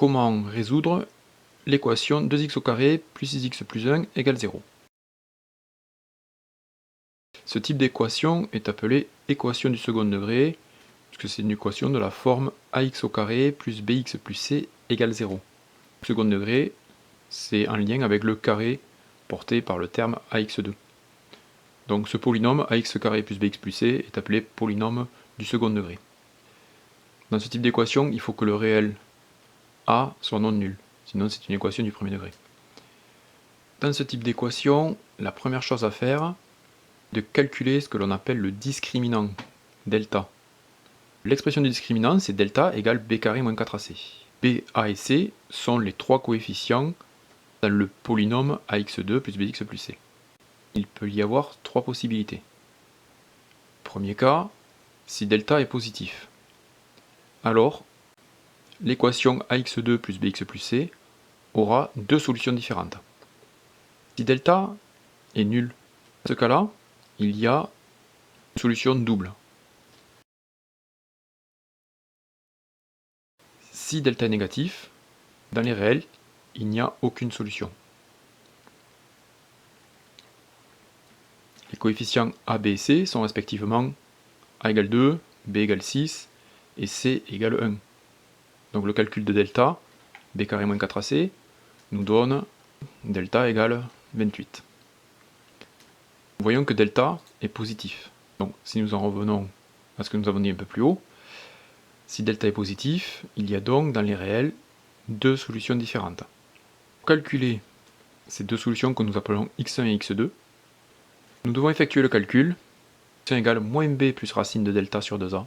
comment résoudre l'équation 2x au carré plus 6x plus 1 égale 0. Ce type d'équation est appelé équation du second degré, puisque c'est une équation de la forme ax au carré plus bx plus c égale 0. Le second degré, c'est en lien avec le carré porté par le terme ax2. Donc ce polynôme ax carré plus bx plus c est appelé polynôme du second degré. Dans ce type d'équation, il faut que le réel a soit non nul, sinon c'est une équation du premier degré. Dans ce type d'équation, la première chose à faire est de calculer ce que l'on appelle le discriminant, delta. L'expression du discriminant, c'est delta égale b carré moins 4ac. B, a et c sont les trois coefficients dans le polynôme ax2 plus bx plus c. Il peut y avoir trois possibilités. Premier cas, si delta est positif. Alors, l'équation ax2 plus bx plus c aura deux solutions différentes. Si delta est nul, dans ce cas-là, il y a une solution double. Si delta est négatif, dans les réels, il n'y a aucune solution. Les coefficients a, b et c sont respectivement a égale 2, b égale 6 et c égale 1. Donc le calcul de delta, b carré moins 4ac, nous donne delta égale 28. Nous voyons que delta est positif. Donc si nous en revenons à ce que nous avons dit un peu plus haut, si delta est positif, il y a donc dans les réels deux solutions différentes. Pour calculer ces deux solutions que nous appelons x1 et x2, nous devons effectuer le calcul x1 égale moins b plus racine de delta sur 2a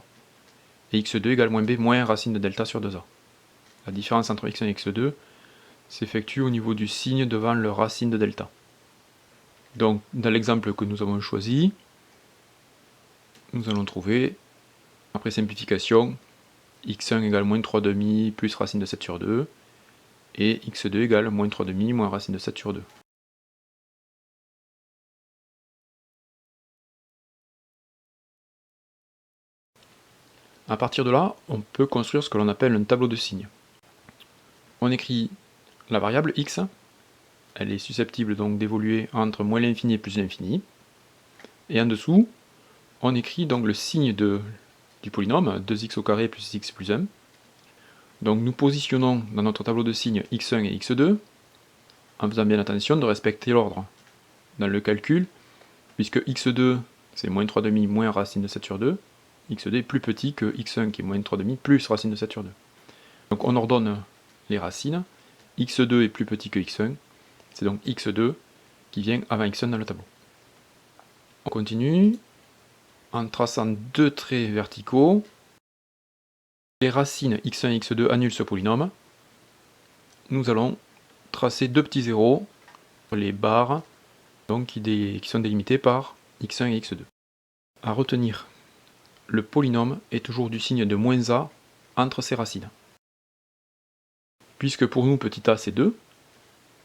et x2 égale moins b moins racine de delta sur 2a. La différence entre x1 et x2 s'effectue au niveau du signe devant le racine de delta. Donc dans l'exemple que nous avons choisi, nous allons trouver, après simplification, x1 égale moins 3 demi plus racine de 7 sur 2 et x2 égale moins 3 demi moins racine de 7 sur 2. À partir de là, on peut construire ce que l'on appelle un tableau de signes. On écrit la variable x, elle est susceptible donc d'évoluer entre moins l'infini et plus l'infini. Et en dessous, on écrit donc le signe du polynôme, 2x au carré plus x plus 1. Donc nous positionnons dans notre tableau de signes x1 et x2, en faisant bien attention de respecter l'ordre dans le calcul, puisque x2 c'est moins 3 demi moins racine de 7 sur 2, x2 est plus petit que x1 qui est moins 3 demi plus racine de 7 sur 2. Donc on ordonne les racines, x2 est plus petit que x1, c'est donc x2 qui vient avant x1 dans le tableau. On continue en traçant deux traits verticaux. Les racines x1 et x2 annulent ce polynôme. Nous allons tracer deux petits zéros sur les barres donc, qui sont délimitées par x1 et x2. À retenir, le polynôme est toujours du signe de moins a entre ses racines. Puisque pour nous petit a c'est 2,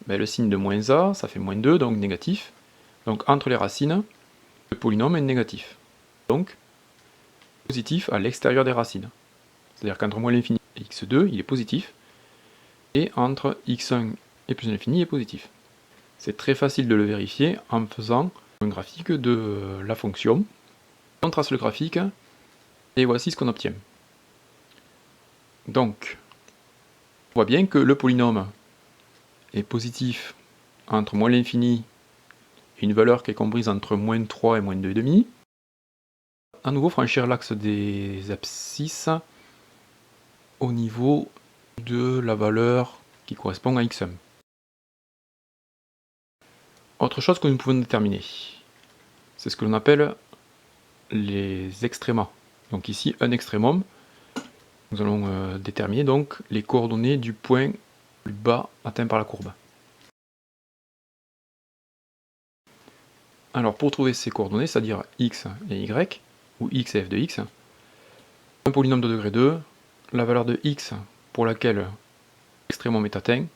ben le signe de moins a ça fait moins 2, donc négatif. Donc entre les racines, le polynôme est négatif. Donc positif à l'extérieur des racines. C'est-à-dire qu'entre moins l'infini et x2, il est positif. Et entre x1 et plus l'infini, il est positif. C'est très facile de le vérifier en faisant un graphique de la fonction. On trace le graphique et voici ce qu'on obtient. Donc, on voit bien que le polynôme est positif entre moins l'infini et une valeur qui est comprise entre moins 3 et moins 2,5. À nouveau, franchir l'axe des abscisses au niveau de la valeur qui correspond à x1. Autre chose que nous pouvons déterminer, c'est ce que l'on appelle les extrémas. Donc ici, un extrémum, nous allons déterminer donc les coordonnées du point plus bas atteint par la courbe. Alors pour trouver ces coordonnées, c'est-à-dire x et y, ou x et f de x, un polynôme de degré 2, la valeur de x pour laquelle l'extrémum est atteint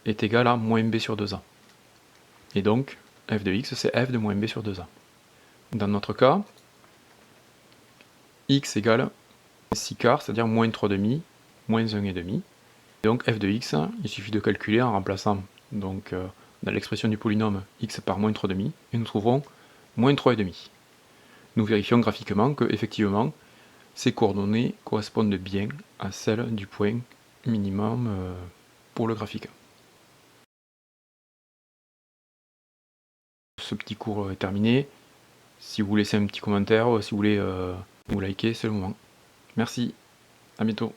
est égale à moins b sur 2a. Et donc, f de x, c'est f de moins b sur 2a. Dans notre cas, x égale 6 quarts, c'est-à-dire moins 3 demi, moins 1,5. Donc f de x, il suffit de calculer en remplaçant donc, dans l'expression du polynôme x par moins 3,5, et nous trouverons moins 3,5. Nous vérifions graphiquement que, effectivement, ces coordonnées correspondent bien à celles du point minimum pour le graphique. Ce petit cours est terminé. Si vous laissez un petit commentaire, si vous voulez vous liker, c'est le moment. Merci, à bientôt.